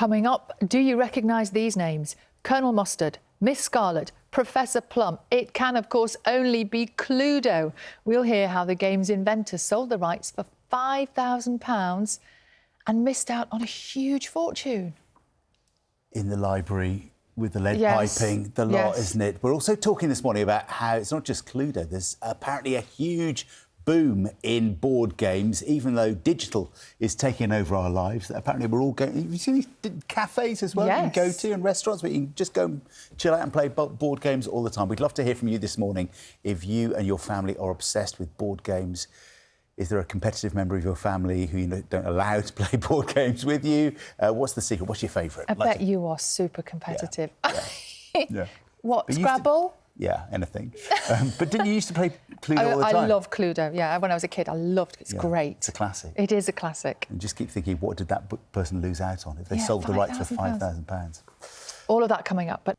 Coming up, do you recognise these names? Colonel Mustard, Miss Scarlet, Professor Plum. It can, of course, only be Cluedo. We'll hear how the game's inventor sold the rights for £5,000 and missed out on a huge fortune. In the library with the lead piping, the lot, isn't it? We're also talking this morning about how it's not just Cluedo. There's apparently a huge boom in board games, even though digital is taking over our lives. Apparently we're all going... You see these cafes as well you can go to and restaurants where you can just go and chill out and play board games all the time. We'd love to hear from you this morning if you and your family are obsessed with board games. Is there a competitive member of your family who you don't allow to play board games with you? What's the secret? What's your favourite? I bet you are super competitive. Yeah. What, but Scrabble? Yeah, anything. But didn't you used to play Cluedo all the time? I love Cluedo, yeah. When I was a kid, I loved it. It's great. It's a classic. It is a classic. And just keep thinking, what did that person lose out on if they sold the rights for £5,000? All of that coming up. But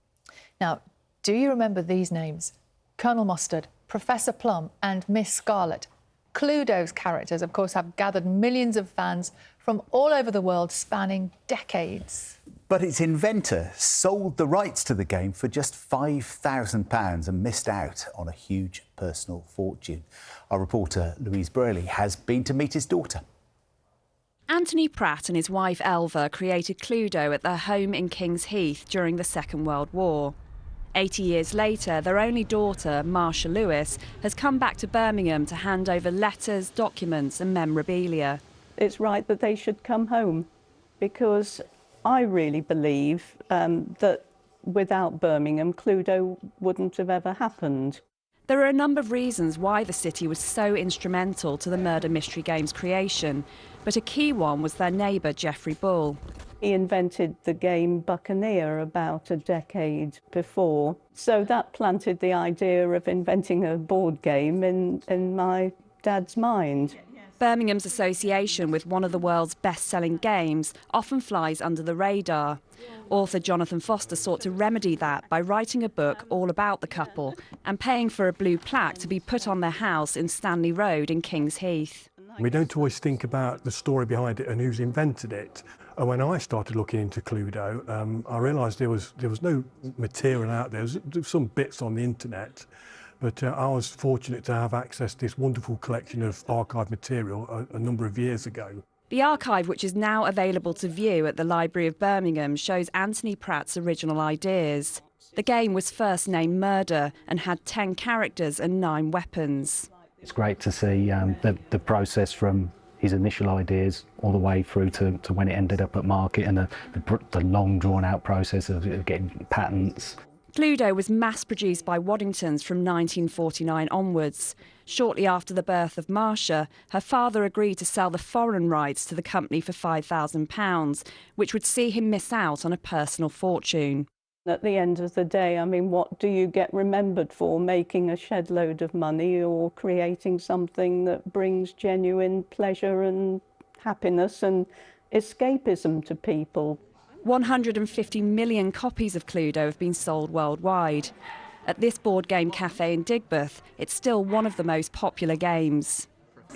now, do you remember these names? Colonel Mustard, Professor Plum and Miss Scarlet. Cluedo's characters, of course, have gathered millions of fans from all over the world, spanning decades. But its inventor sold the rights to the game for just £5,000 and missed out on a huge personal fortune. Our reporter, Louise Burley, has been to meet his daughter. Anthony Pratt and his wife Elva created Cluedo at their home in King's Heath during the Second World War. 80 years later, their only daughter, Marcia Lewis, has come back to Birmingham to hand over letters, documents and memorabilia. It's right that they should come home because I really believe that without Birmingham, Cluedo wouldn't have ever happened. There are a number of reasons why the city was so instrumental to the murder mystery game's creation, but a key one was their neighbour, Geoffrey Bull. He invented the game Buccaneer about a decade before, so that planted the idea of inventing a board game in my dad's mind. Birmingham's association with one of the world's best-selling games often flies under the radar. Author Jonathan Foster sought to remedy that by writing a book all about the couple and paying for a blue plaque to be put on their house in Stanley Road in King's Heath. We don't always think about the story behind it and who's invented it. And when I started looking into Cluedo, I realised there was no material out there. There was some bits on the internet, but I was fortunate to have access to this wonderful collection of archive material a number of years ago. The archive, which is now available to view at the Library of Birmingham, shows Anthony Pratt's original ideas. The game was first named Murder and had 10 characters and 9 weapons. It's great to see the process from his initial ideas all the way through to when it ended up at market and the long drawn-out process of getting patents. Cluedo was mass-produced by Waddingtons from 1949 onwards. Shortly after the birth of Marcia, her father agreed to sell the foreign rights to the company for £5,000, which would see him miss out on a personal fortune. At the end of the day, I mean, what do you get remembered for? Making a shed load of money or creating something that brings genuine pleasure and happiness and escapism to people? 150 million copies of Cluedo have been sold worldwide. At this board game cafe in Digbeth, it's still one of the most popular games.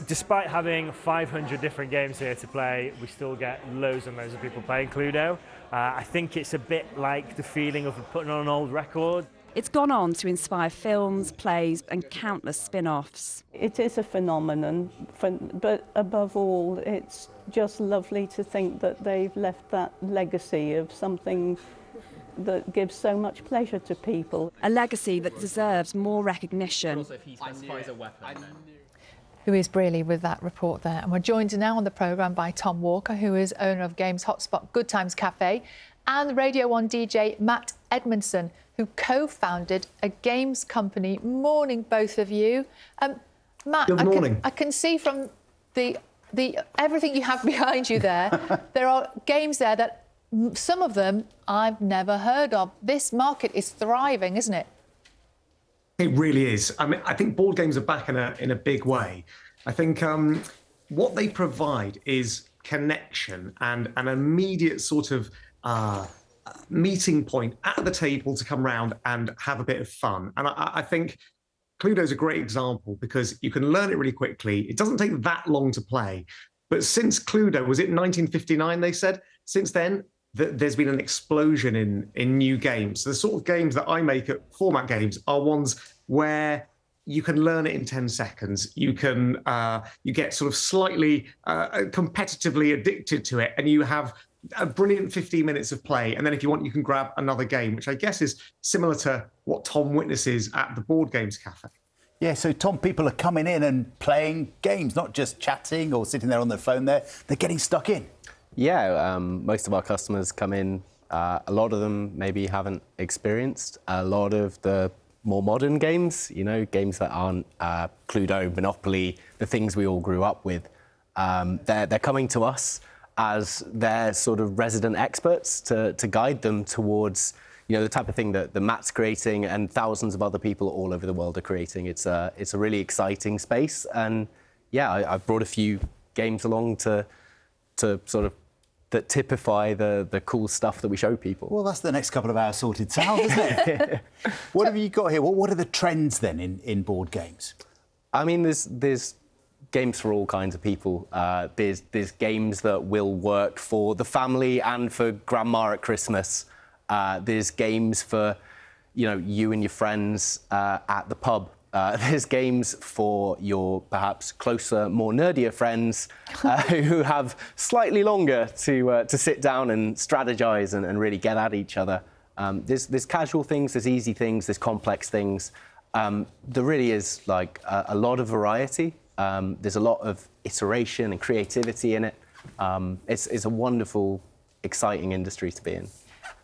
Despite having 500 different games here to play, we still get loads and loads of people playing Cluedo. I think it's a bit like the feeling of putting on an old record. It's gone on to inspire films, plays and countless spin-offs. It is a phenomenon, but above all, it's just lovely to think that they've left that legacy of something that gives so much pleasure to people. A legacy that deserves more recognition. Louise Brearley with that report there. And we're joined now on the programme by Tom Walker, who is owner of games hotspot Good Times Cafe, and Radio 1 DJ Matt Edmondson, who co-founded a games company. Morning, both of you. Matt, good morning. I can see from the everything you have behind you there, there are games there that some of them I've never heard of. This market is thriving, isn't it? It really is. I mean, I think board games are back in a big way. I think what they provide is connection and an immediate sort of meeting point at the table to come round and have a bit of fun. And I think Cluedo is a great example because you can learn it really quickly. It doesn't take that long to play. But since Cluedo, was it 1959, they said? Since then, there's been an explosion in new games. So the sort of games that I make at Format Games are ones where you can learn it in 10 seconds. You can you get sort of slightly competitively addicted to it, and you have a brilliant 15 minutes of play. And then if you want, you can grab another game, which I guess is similar to what Tom witnesses at the Board Games Cafe. Yeah, so Tom, people are coming in and playing games, not just chatting or sitting there on their phone. They're getting stuck in. Yeah, most of our customers come in. A lot of them maybe haven't experienced a lot of the more modern games, you know, games that aren't Cluedo, Monopoly, the things we all grew up with. They're coming to us as their sort of resident experts to guide them towards, you know, the type of thing that Matt's creating and thousands of other people all over the world are creating. It's a really exciting space, and yeah, I've brought a few games along to sort of that typify the cool stuff that we show people. Well, that's the next couple of hours sorted out, isn't it? What have you got here? What are the trends then in board games? I mean, there's games for all kinds of people. There's games that will work for the family and for grandma at Christmas. There's games for, you know, you and your friends at the pub. There's games for your perhaps closer, more nerdier friends who have slightly longer to sit down and strategize and really get at each other. There's casual things, there's easy things, there's complex things. There really is like a lot of variety. There's a lot of iteration and creativity in it. It's a wonderful, exciting industry to be in.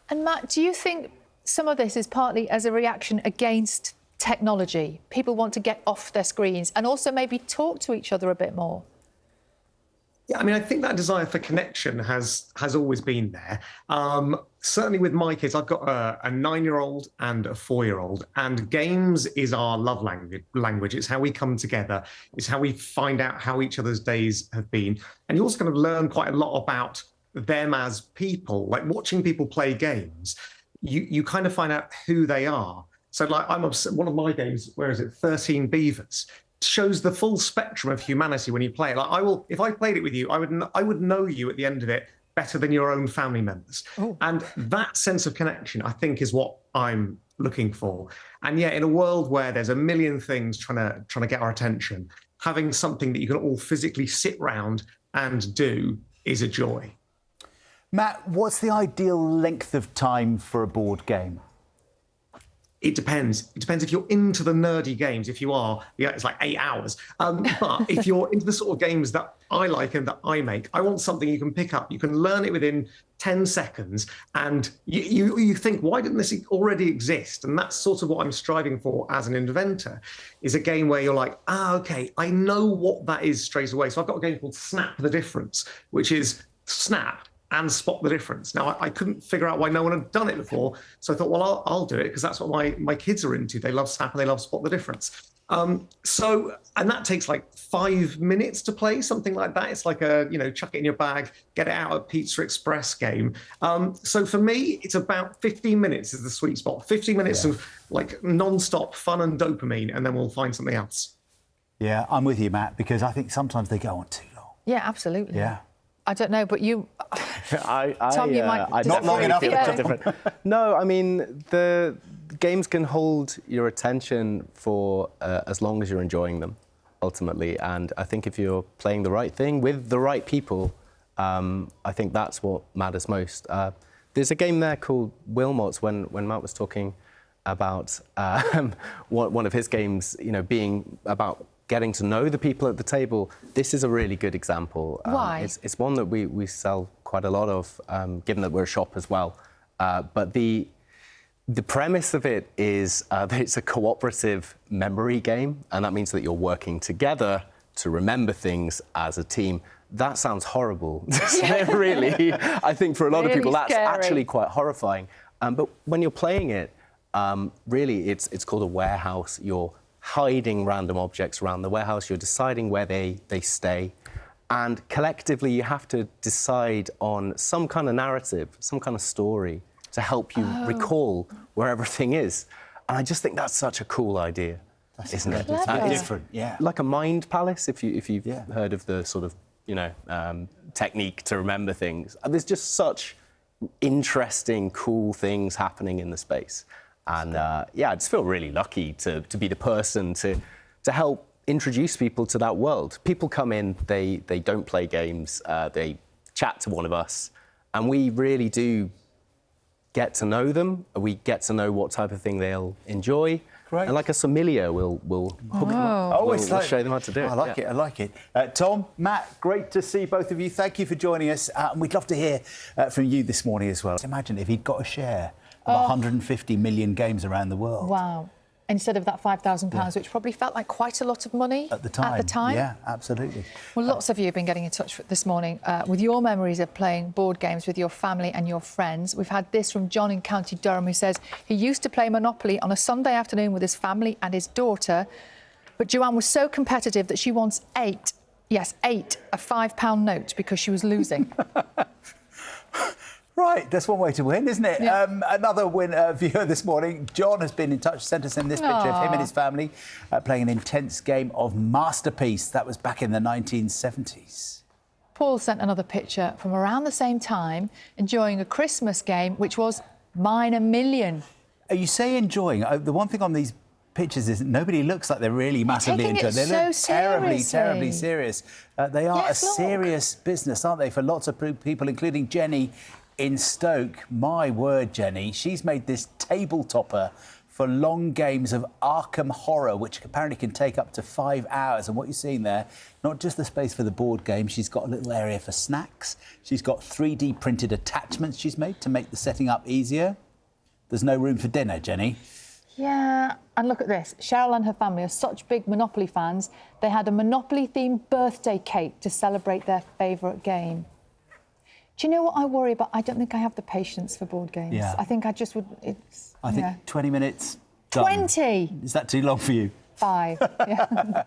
And Matt, do you think some of this is partly as a reaction against technology? People want to get off their screens and also maybe talk to each other a bit more. Yeah, I mean, I think that desire for connection has always been there. Certainly with my kids, I've got a 9-year-old and a 4-year-old, and games is our love language. It's how we come together. It's how we find out how each other's days have been. And you also kind of learn quite a lot about them as people. Like watching people play games, you kind of find out who they are. So like one of my games, where is it, 13 Beavers, shows the full spectrum of humanity when you play it. Like if I played it with you, I would know you at the end of it better than your own family members. Oh. And that sense of connection, I think, is what I'm looking for. And yet, in a world where there's a million things trying to get our attention, having something that you can all physically sit round and do is a joy. Matt, what's the ideal length of time for a board game? It depends. It depends if you're into the nerdy games. If you are, yeah, it's like 8 hours. But if you're into the sort of games that I like and that I make, I want something you can pick up. You can learn it within 10 seconds. And you think, why didn't this already exist? And that's sort of what I'm striving for as an inventor, is a game where you're like, okay, I know what that is straight away. So I've got a game called Snap the Difference, which is snap and spot the difference. Now, I couldn't figure out why no one had done it before, so I thought, well, I'll do it, because that's what my kids are into. They love Snap and they love Spot the Difference. And that takes like 5 minutes to play, something like that. It's like a, you know, chuck it in your bag, get it out at Pizza Express game. So for me, it's about 15 minutes is the sweet spot. 15 minutes of like non-stop fun and dopamine, and then we'll find something else. Yeah, I'm with you, Matt, because I think sometimes they go on too long. Yeah, absolutely. Yeah. I don't know, but you... Tom, you might... Not long enough. Different. No, I mean, the games can hold your attention for as long as you're enjoying them, ultimately. And I think if you're playing the right thing with the right people, I think that's what matters most. There's a game there called Wilmots, when Matt was talking about one of his games, you know, being about getting to know the people at the table. This is a really good example. Why? It's one that we sell quite a lot of, given that we're a shop as well. But the premise of it is that it's a cooperative memory game, and that means that you're working together to remember things as a team. That sounds horrible. Really, I think for a lot of people that's actually quite horrifying. But when you're playing it, really it's called a warehouse. You're hiding random objects around the warehouse. You're deciding where they stay. And collectively, you have to decide on some kind of narrative, some kind of story to help you recall where everything is. And I just think that's such a cool idea, isn't it? It's different, yeah. Like a mind palace, if you've heard of the sort of, you know, technique to remember things. And there's just such interesting, cool things happening in the space. And yeah, I just feel really lucky to be the person to help introduce people to that world. People come in, they don't play games, they chat to one of us, and we really do get to know them. We get to know what type of thing they'll enjoy. Great. And like a sommelier, we'll hook them up. We'll show them how to do it. I like it, I like it. Tom, Matt, great to see both of you. Thank you for joining us. And we'd love to hear from you this morning as well. Imagine if he'd got a share of 150 million games around the world. Wow. Instead of that £5,000, which probably felt like quite a lot of money at the time. Yeah, absolutely. Well, lots of you have been getting in touch this morning with your memories of playing board games with your family and your friends. We've had this from John in County Durham, who says he used to play Monopoly on a Sunday afternoon with his family and his daughter, but Joanne was so competitive that she once ate a £5 note because she was losing. Right, that's one way to win, isn't it? Yeah. Another viewer this morning, John, has been in touch, sent us in this picture of him and his family playing an intense game of Masterpiece. That was back in the 1970s. Paul sent another picture from around the same time, enjoying a Christmas game, which was Mine a Million. You say enjoying. The one thing on these pictures is that nobody looks like they're really massively into it. They look terribly serious. They are a serious business, aren't they, for lots of people, including Jenny in Stoke. My word, Jenny, she's made this table topper for long games of Arkham Horror, which apparently can take up to 5 hours. And what you're seeing there, not just the space for the board game, she's got a little area for snacks. She's got 3D printed attachments she's made to make the setting up easier. There's no room for dinner, Jenny. Yeah, and look at this. Cheryl and her family are such big Monopoly fans, they had a Monopoly-themed birthday cake to celebrate their favourite game. Do you know what I worry about? I don't think I have the patience for board games. Yeah. I think I just would... I think 20 minutes, done. 20! Is that too long for you? 5, yeah.